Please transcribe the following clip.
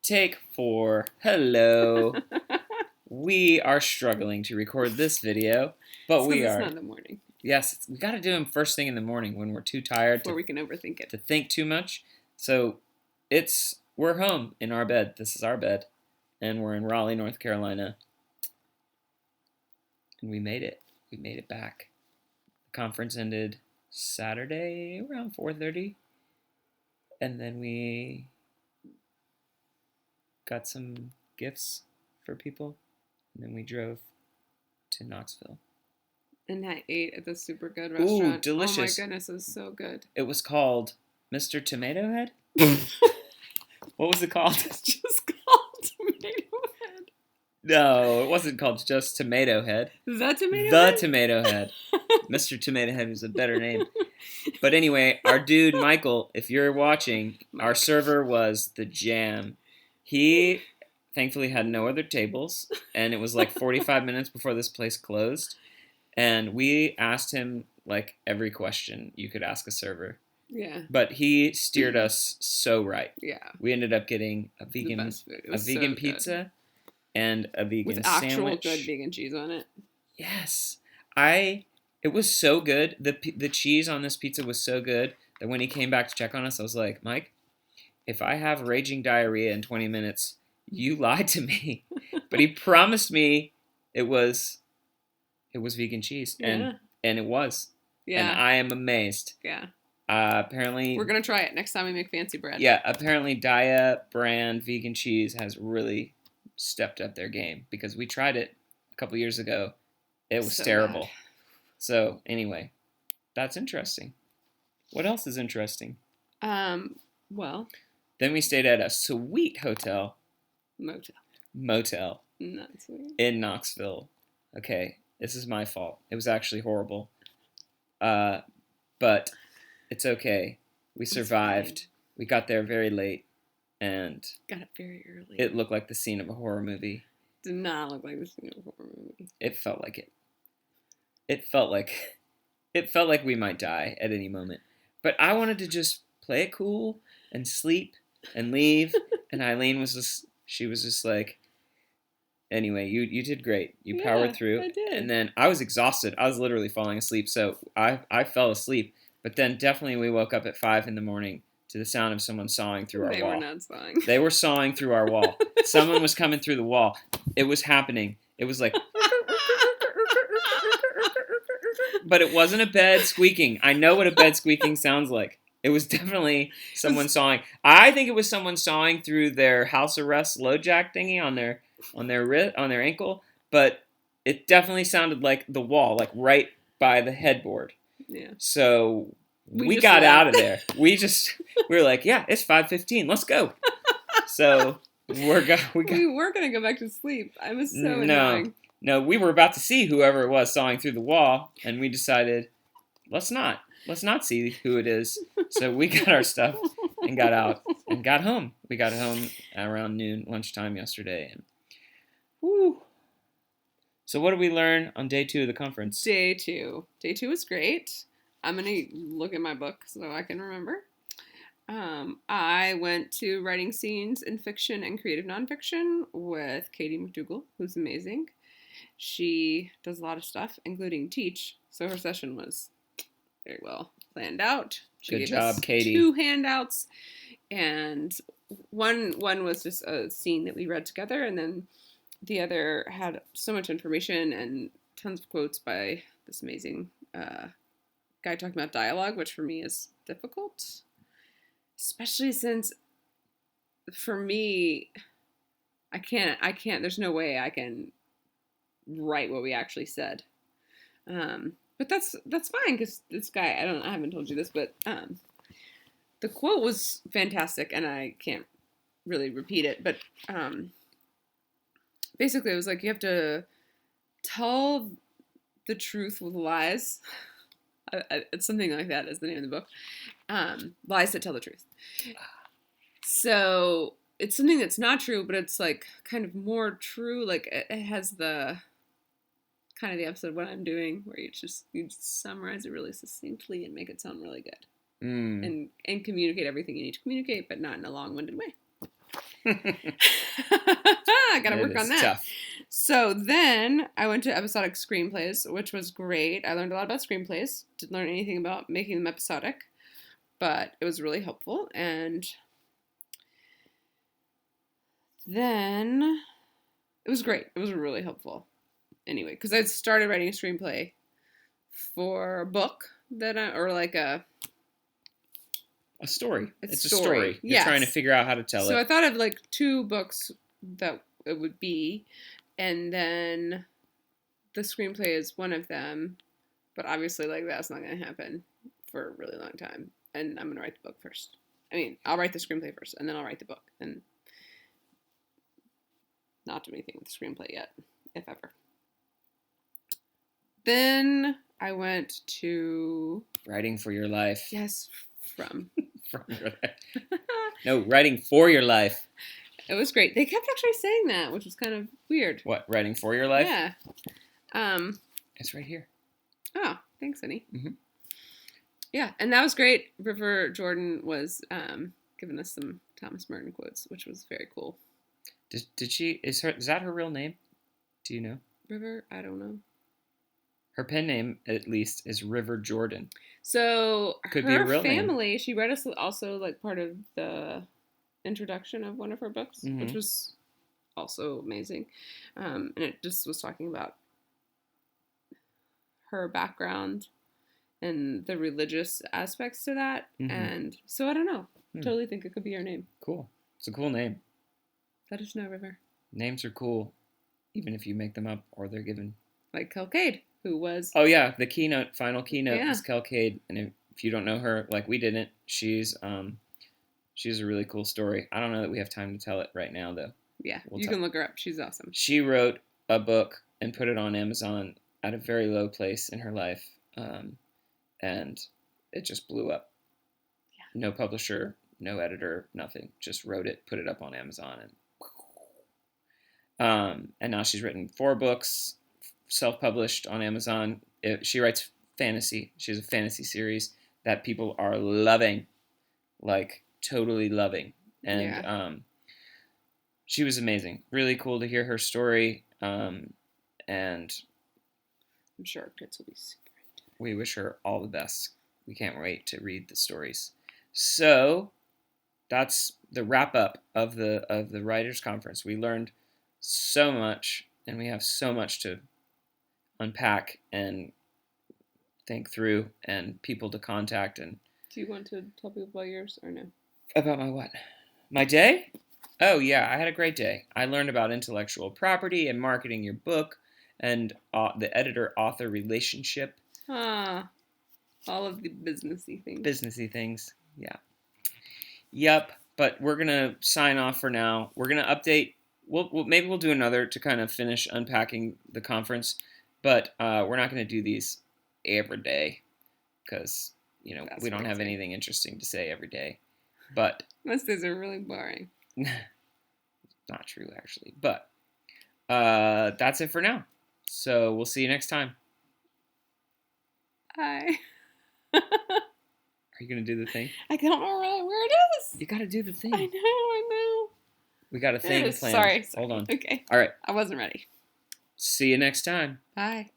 Take 4. Hello. We are struggling to record this video, but we It's are. not in the morning. Yes, we got to do them first thing in the morning when we're too tired Before we can overthink it. to think too much. So we're home in our bed. This is our bed, and we're in Raleigh, North Carolina, and we made it. We made it back. The conference ended Saturday around 4:30, and then we got some gifts for people, and then we drove to Knoxville. And I ate at this super good restaurant. Ooh, delicious. Oh my goodness, it was so good. It was called Mr. Tomato Head? What was it called? It's just called Tomato Head. No, it wasn't called just Tomato Head. The Tomato The Head? Tomato Head. Mr. Tomato Head was a better name. But anyway, our dude Michael, if you're watching, our server was the jam. He thankfully had no other tables, and it was like 45 minutes before this place closed. And we asked him like every question you could ask a server. Yeah. But he steered us so right. Yeah. We ended up getting a vegan pizza and a vegan sandwich. With actual good vegan cheese on it. Yes. It was so good. The cheese on this pizza was so good that when he came back to check on us, I was like, Mike, if I have raging diarrhea in 20 minutes, you lied to me. But he promised me it was vegan cheese. And it was. Yeah. And I am amazed. Yeah. Apparently... We're going to try it next time we make fancy bread. Yeah, apparently Daya brand vegan cheese has really stepped up their game because we tried it a couple years ago. It was so terrible. Bad. So, anyway, that's interesting. What else is interesting? Well... Then we stayed at a sweet hotel. Motel. Not sweet. In Knoxville. Okay, this is my fault. It was actually horrible. But it's okay. We survived. We got there very late. And... Got up very early. It looked like the scene of a horror movie. Did not look like the scene of a horror movie. It felt like it. It felt like we might die at any moment. But I wanted to just play it cool and sleep and leave. And Eileen was just like, anyway, you did great. You powered through. I did. And then I was exhausted. I was literally falling asleep. So I fell asleep. But then definitely we woke up at 5 in the morning to the sound of someone sawing through our wall. They were not sawing. They were sawing through our wall. Someone was coming through the wall. It was happening. It was like... But it wasn't a bed squeaking. I know what a bed squeaking sounds like. It was definitely someone sawing. I think it was someone sawing through their house arrest low jack thingy on their ankle. But it definitely sounded like the wall, like right by the headboard. Yeah. So we got out of there. We were like, yeah, it's 5:15. Let's go. So we were gonna go back to sleep. I was so annoying. No, we were about to see whoever it was sawing through the wall, and we decided, let's not see who it is. So we got our stuff and got out and got home. We got home around noon, lunchtime yesterday. And woo. So what did we learn on day 2 of the conference? Day 2 was great. I'm going to look at my book so I can remember. I went to writing scenes in fiction and creative nonfiction with Katie McDougall, who's amazing. She does a lot of stuff, including teach. So her session was very well planned out. She Good job, Katie. 2 handouts, and one was just a scene that we read together, and then the other had so much information and tons of quotes by this amazing guy talking about dialogue, which for me is difficult, especially since for me, I can't. There's no way I can write what we actually said. But that's fine because this guy, I haven't told you this, but the quote was fantastic, and I can't really repeat it, but basically it was like you have to tell the truth with lies. It's something like that is the name of the book. Lies that tell the truth. So it's something that's not true, but it's like kind of more true. Like it has the kind of the episode of What I'm Doing, where you just summarize it really succinctly and make it sound really good. And communicate everything you need to communicate, but not in a long-winded way. I gotta work on that. Tough. So then I went to episodic screenplays, which was great. I learned a lot about screenplays. Didn't learn anything about making them episodic, but it was really helpful. And then it was great. It was really helpful. Anyway, because I started writing a screenplay for a book or like a story. It's a story. You're trying to figure out how to tell it. So I thought of like 2 books that it would be, and then the screenplay is one of them. But obviously, like, that's not going to happen for a really long time. And I'm going to write the book first. I mean, I'll write the screenplay first, and then I'll write the book. And not do anything with the screenplay yet, if ever. Then I went to... Writing for Your Life. Yes, from Your life. No, Writing for Your Life. It was great. They kept actually saying that, which was kind of weird. What, Writing for Your Life? Yeah. It's right here. Oh, thanks, honey. Mm-hmm. Yeah, and that was great. River Jordan was giving us some Thomas Merton quotes, which was very cool. Did she? Is that her real name? Do you know? River? I don't know. Her pen name, at least, is River Jordan. So Could her be a real family, name. she read us also like part of the introduction of one of her books, Mm-hmm. which was also amazing. And it just was talking about her background and the religious aspects to that. Mm-hmm. And so I don't know. Totally think it could be her name. Cool. It's a cool name. Let us know, River. Names are cool, even if you make them up or they're given. Like Kelcade, who was... Oh, yeah. The final keynote Yeah. is Kelcade. And if you don't know her, like we didn't, she's a really cool story. I don't know that we have time to tell it right now, though. Yeah, you can look her up. She's awesome. She wrote a book and put it on Amazon at a very low place in her life. And it just blew up. Yeah. No publisher, no editor, nothing. Just wrote it, put it up on Amazon, and now she's written 4 books, self-published on Amazon. She writes fantasy. She has a fantasy series that people are loving, like totally loving. And she was amazing. Really cool to hear her story. And I'm sure our kids will be super into it. We wish her all the best. We can't wait to read the stories. So that's the wrap up of the Writers Conference. We learned so much, and we have so much to unpack and think through, and people to contact. And do you want to tell people about yours or no? About my what? My day? Oh yeah, I had a great day. I learned about intellectual property and marketing your book, and the editor-author relationship. All of the businessy things. Businessy things, yeah. Yep, but we're going to sign off for now. We're going to update. Maybe we'll do another to kind of finish unpacking the conference, but we're not going to do these every day because, we don't have anything interesting to say every day. But most days are really boring. Not true, actually. But that's it for now. So we'll see you next time. Bye. Are you going to do the thing? I don't know really where it is. You got to do the thing. I know. We got a thing planned. Sorry. Hold on. Okay. All right. I wasn't ready. See you next time. Bye.